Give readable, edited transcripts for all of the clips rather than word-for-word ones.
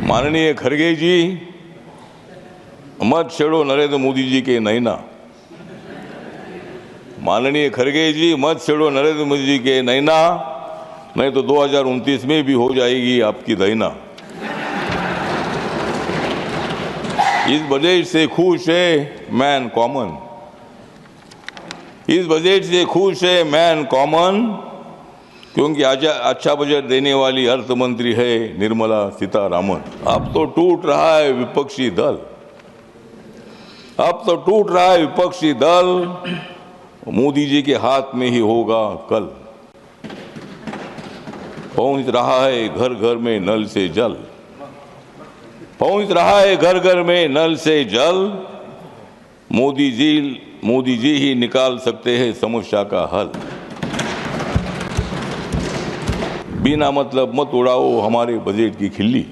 माननीय खड़गे जी, मत छेड़ो नरेंद्र मोदी जी के नैना। माननीय खड़गे जी, मत छेड़ो नरेंद्र मोदी जी के नैना, नहीं तो 2029 में भी हो जाएगी आपकी दैना। इस बजट से खुश है मैन कॉमन, इस बजट से खुश है मैन कॉमन, क्योंकि आज अच्छा बजट देने वाली अर्थ मंत्री है निर्मला सीतारामन। अब तो टूट रहा है विपक्षी दल, अब तो टूट रहा है विपक्षी दल, मोदी जी के हाथ में ही होगा कल। पहुंच रहा है घर घर में नल से जल, पहुंच रहा है घर घर में नल से जल, मोदी जी ही निकाल सकते हैं समस्या का हल। बिना मतलब मत उड़ाओ हमारे बजट की खिल्ली,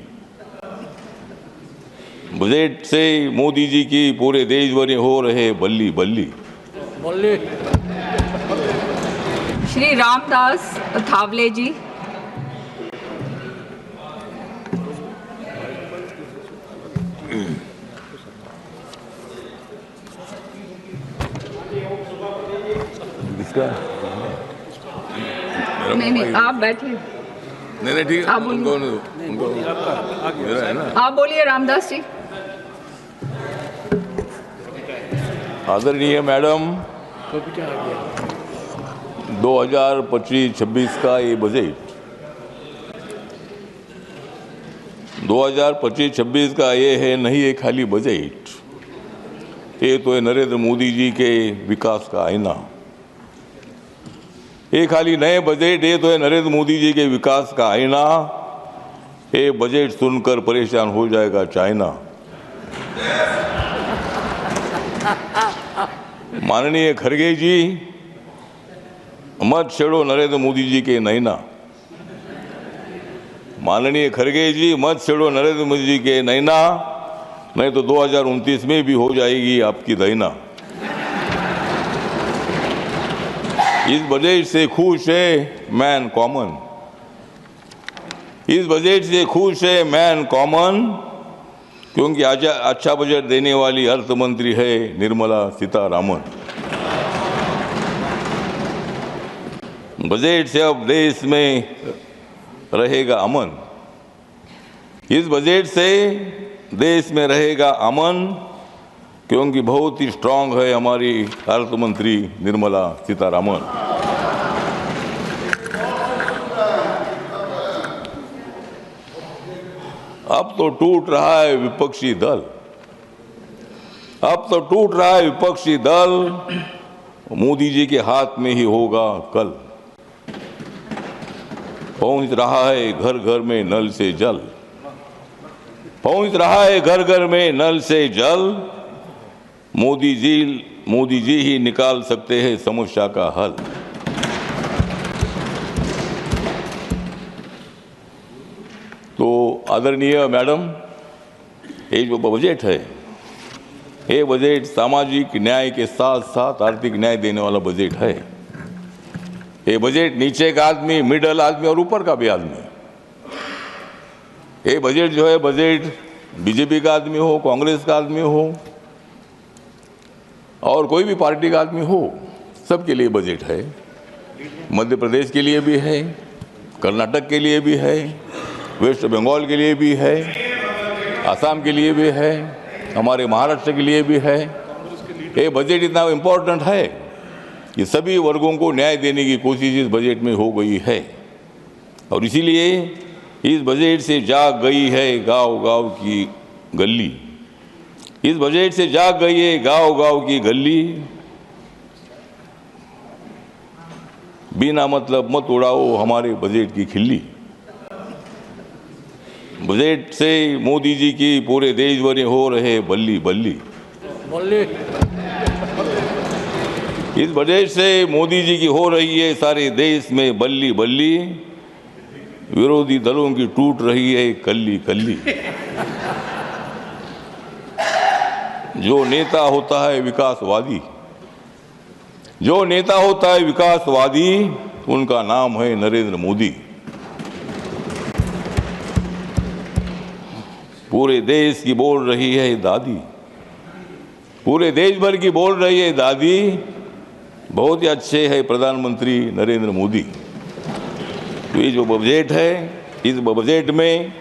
बजट से मोदी जी की पूरे देश भर में हो रहे बल्ली बल्ली। श्री रामदास अठावले जी। नहीं, आप बैठिए। नहीं ठीक है, आप बोलिए। उनको मेरा है ना। आप बोलिए रामदास जी। आदरणीय मैडम, 2025-26 का ये बजट 2025-26 का ये है नहीं है खाली बजट, ये तो है नरेंद्र मोदी जी के विकास का आईना। ये खाली नए बजट, ये तो है नरेंद्र मोदी जी के विकास का आईना। ये बजट सुनकर परेशान हो जाएगा चाइना। माननीय खड़गे जी, मत छेड़ो नरेंद्र मोदी जी के नैना। माननीय खड़गे जी, मत छेड़ो नरेंद्र मोदी जी के नैना, नहीं तो 2029 में भी हो जाएगी आपकी दैना। इस बजट से खुश है मैन कॉमन, इस बजट से खुश है मैन कॉमन, क्योंकि आज अच्छा बजट देने वाली अर्थ मंत्री है निर्मला सीतारामन। बजट से अब देश में रहेगा अमन, इस बजट से देश में रहेगा अमन, क्योंकि बहुत ही स्ट्रांग है हमारी अर्थ मंत्री निर्मला सीतारामन। अब तो टूट रहा है विपक्षी दल, अब तो टूट रहा है विपक्षी दल, मोदी जी के हाथ में ही होगा कल। पहुंच रहा है घर घर में नल से जल, पहुंच रहा है घर घर में नल से जल, मोदी जी ही निकाल सकते हैं समस्या का हल। तो आदरणीय मैडम, ये जो बजट है, ये बजट सामाजिक न्याय के साथ साथ आर्थिक न्याय देने वाला बजट है। ये बजट नीचे का आदमी, मिडल आदमी और ऊपर का भी आदमी, ये बजट जो है, बजट बीजेपी का आदमी हो, कांग्रेस का आदमी हो और कोई भी पार्टी का आदमी हो, सबके लिए बजट है। मध्य प्रदेश के लिए भी है, कर्नाटक के लिए भी है, वेस्ट बंगाल के लिए भी है, असम के लिए भी है, हमारे महाराष्ट्र के लिए भी है। ये बजट इतना इम्पोर्टेंट है कि सभी वर्गों को न्याय देने की कोशिश इस बजट में हो गई है, और इसीलिए इस बजट से जाग गई है गांव-गांव की गली, इस बजट से जाग गई है गांव-गांव की गली। बिना मतलब मत उड़ाओ हमारे बजट की खिल्ली, बजट से मोदी जी की पूरे देश भर में हो रहे बल्ली बल्ली। इस बजट से मोदी जी की हो रही है सारे देश में बल्ली बल्ली, विरोधी दलों की टूट रही है कल्ली कल्ली। जो नेता होता है विकासवादी, जो नेता होता है विकासवादी, उनका नाम है नरेंद्र मोदी। पूरे देश की बोल रही है दादी, पूरे देश भर की बोल रही है दादी, बहुत ही अच्छे है प्रधानमंत्री नरेंद्र मोदी। तो ये जो बजट है, इस बजट में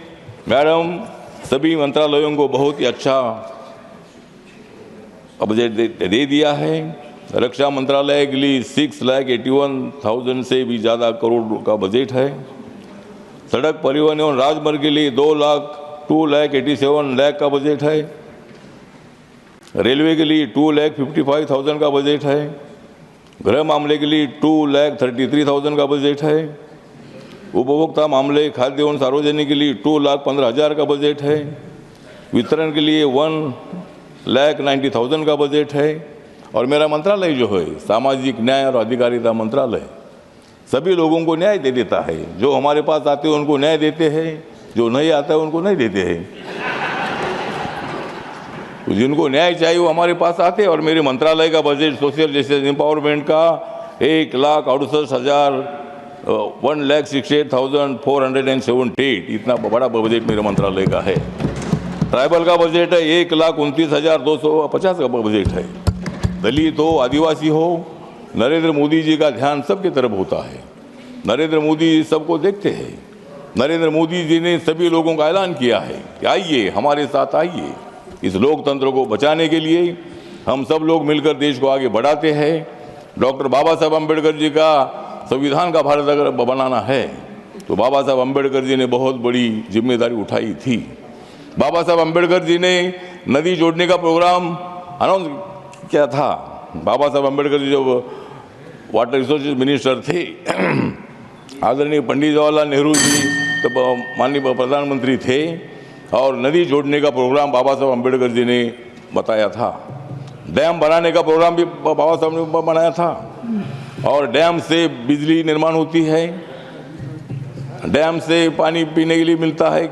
मैडम सभी मंत्रालयों को बहुत ही अच्छा बजट दे दिया है। रक्षा मंत्रालय के लिए 6,81,000 से भी ज़्यादा करोड़ का बजट है। सड़क परिवहन एवं राजमार्ग के लिए 2,87,00,000 का बजट है। रेलवे के लिए 2,55,000 का बजट है। गृह मामले के लिए 2,33,000 का बजट है। उपभोक्ता मामले, खाद्य एवं सार्वजनिक के लिए 2,15,000 का बजट है। वितरण के लिए 1,90,000 का बजट है। और मेरा मंत्रालय जो है सामाजिक न्याय और अधिकारिता मंत्रालय सभी लोगों को न्याय दे देता है। जो हमारे पास आते हैं उनको न्याय देते हैं, जो नहीं आता है उनको नहीं देते हैं। तो जिनको न्याय चाहिए वो हमारे पास आते हैं। और मेरे मंत्रालय का बजट सोशल जस्टिस एम्पावरमेंट का 1,68,478 इतना बड़ा बजट मेरे मंत्रालय का है। ट्राइबल का बजट है 1,29,250 का बजट है। दलित हो, आदिवासी हो, नरेंद्र मोदी जी का ध्यान सबकी तरफ होता है। नरेंद्र मोदी जी सबको देखते हैं। नरेंद्र मोदी जी ने सभी लोगों का ऐलान किया है कि आइए हमारे साथ आइए, इस लोकतंत्र को बचाने के लिए हम सब लोग मिलकर देश को आगे बढ़ाते हैं। डॉक्टर बाबा साहब अम्बेडकर जी का संविधान का भारत अगर बनाना है तो बाबा साहब अम्बेडकर जी ने बहुत बड़ी जिम्मेदारी उठाई थी। बाबा साहब अम्बेडकर जी ने नदी जोड़ने का प्रोग्राम अनाउंस किया था। बाबा साहब अम्बेडकर जी जब वाटर रिसोर्सेज मिनिस्टर थे, आदरणीय पंडित जवाहरलाल नेहरू जी तब माननीय प्रधानमंत्री थे और नदी जोड़ने का प्रोग्राम बाबा साहब अम्बेडकर जी ने बताया था। डैम बनाने का प्रोग्राम भी बाबा साहब ने बनाया था। और डैम से बिजली निर्माण होती है, डैम से पानी पीने के लिए मिलता है,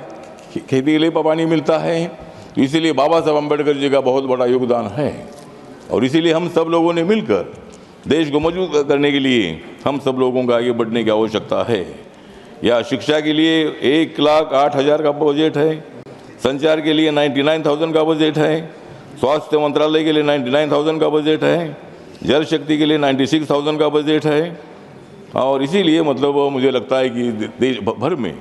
खेती के लिए पानी मिलता है। तो इसीलिए बाबा साहब अम्बेडकर जी का बहुत बड़ा योगदान है। और इसीलिए हम सब लोगों ने मिलकर देश को मजबूत करने के लिए हम सब लोगों का आगे बढ़ने की आवश्यकता है। या शिक्षा के लिए 1,08,000 का बजट है। संचार के लिए 99,000 का बजट है। स्वास्थ्य मंत्रालय के लिए 99,000 का बजट है। जल शक्ति के लिए 96,000 का बजट है। और इसीलिए मतलब मुझे लगता है कि देश भर में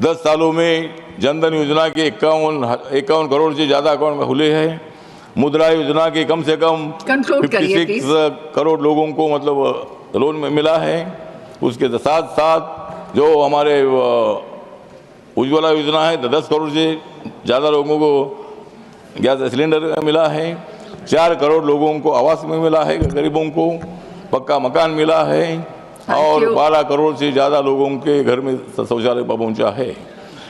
10 सालों में जनधन योजना के 51 करोड़ से ज़्यादा अकाउंट खुले हैं। मुद्रा योजना के कम से कम 56 करोड़ लोगों को मतलब लोन में मिला है। उसके साथ साथ जो हमारे उज्ज्वला योजना है 10 करोड़ से ज़्यादा लोगों को गैस सिलेंडर मिला है। 4 करोड़ लोगों को आवास में मिला है, गरीबों को पक्का मकान मिला है। और 12 करोड़ से ज़्यादा लोगों के घर में शौचालय पहुंचा है।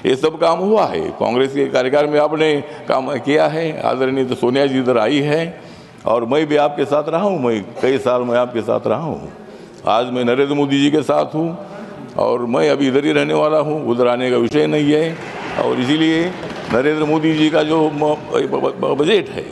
ये सब काम हुआ है। कांग्रेस के कार्यकाल में आपने काम किया है। आदरणीय तो सोनिया जी इधर आई है और मैं भी आपके साथ रहा हूँ। मैं कई साल मैं आपके साथ रहा हूँ। आज मैं नरेंद्र मोदी जी के साथ हूँ और मैं अभी इधर ही रहने वाला हूँ, उधर आने का विषय नहीं है। और इसीलिए नरेंद्र मोदी जी का जो बजट है,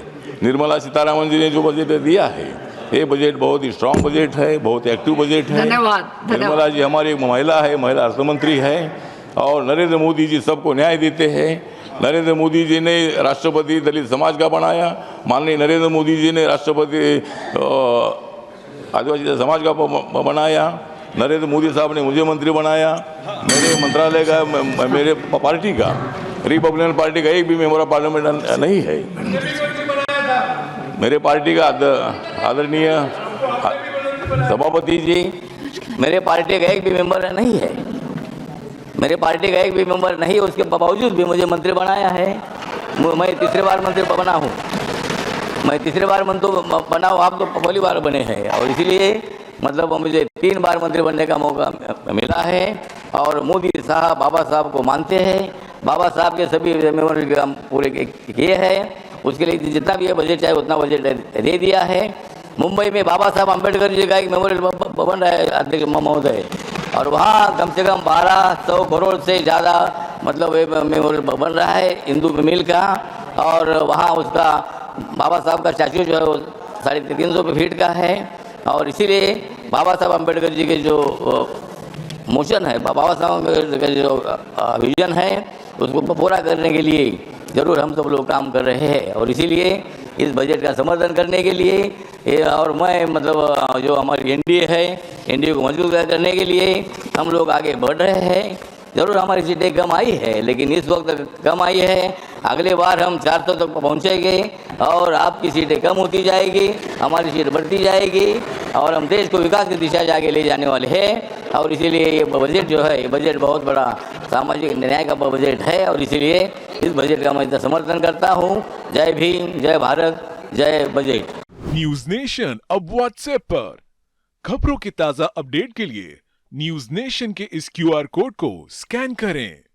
निर्मला सीतारामन जी ने जो बजट दिया है, ये बजट बहुत ही स्ट्रांग बजट है, बहुत एक्टिव बजट है। धन्यवाद। निर्मला जी हमारी एक महिला है, महिला अर्थमंत्री है। और नरेंद्र मोदी जी सबको न्याय देते हैं। नरेंद्र मोदी जी ने राष्ट्रपति दलित समाज का बनाया। माननीय नरेंद्र मोदी जी ने राष्ट्रपति आदिवासी समाज का बनाया। नरेंद्र मोदी साहब ने मुझे मंत्री बनाया। मेरे मंत्रालय का, मेरे पार्टी का, रिपब्लिकन पार्टी का एक भी मेंबर ऑफ पार्लियामेंट नहीं है। मेरे पार्टी का आदरणीय सभापति जी, मेरे पार्टी का एक भी मेंबर नहीं है। मेरे पार्टी का एक भी मेंबर नहीं, उसके बावजूद भी मुझे मंत्री बनाया है। मैं तीसरी बार मंत्री बना हूँ। मैं तीसरी बार मंत्री बना हूँ, आप तो पहली बार बने हैं। और इसीलिए मतलब मुझे 3 बार मंत्री बनने का मौका मिला है। और मोदी साहब बाबा साहब को मानते हैं। बाबा साहब के सभी मेमोरियल काम पूरे किए हैं। उसके लिए जितना भी बजट चाहे उतना बजट दे दिया है। मुंबई में बाबा साहब अम्बेडकर जी का एक मेमोरियल बन रहा है अध्यक्ष महोदय, और वहाँ कम से कम 1200 करोड़ से ज़्यादा मतलब मेमोरियल बन रहा है हिंदू मिल का। और वहाँ उसका बाबा साहब का स्टैचू जो है वो 350 फीट का है। और इसीलिए बाबा साहब अम्बेडकर जी के जो मोशन है, बाबा साहब का जो विजन है, उसको पूरा करने के लिए ज़रूर हम सब लोग काम कर रहे हैं और इसीलिए इस बजट का समर्थन करने के लिए और मैं मतलब जो हमारी एनडीए है, एनडीए को मजबूत करने के लिए हम लोग आगे बढ़ रहे हैं। ज़रूर हमारी सीटें कम आई है, लेकिन इस वक्त कम आई है, अगले बार हम 400 तक पहुँचेंगे और आपकी सीटें कम होती जाएगी, हमारी सीट बढ़ती जाएगी और हम देश को विकास की दिशा से आगे ले जाने वाले हैं। और इसीलिए ये बजट जो है, ये बजट बहुत बड़ा सामाजिक न्याय का बजट है और इसीलिए इस बजट का मैं समर्थन करता हूँ। जय भीम, जय भारत, जय बजट। न्यूज नेशन अब व्हाट्सएप पर खबरों के ताजा अपडेट के लिए न्यूज नेशन के इस क्यूआर कोड को स्कैन करें।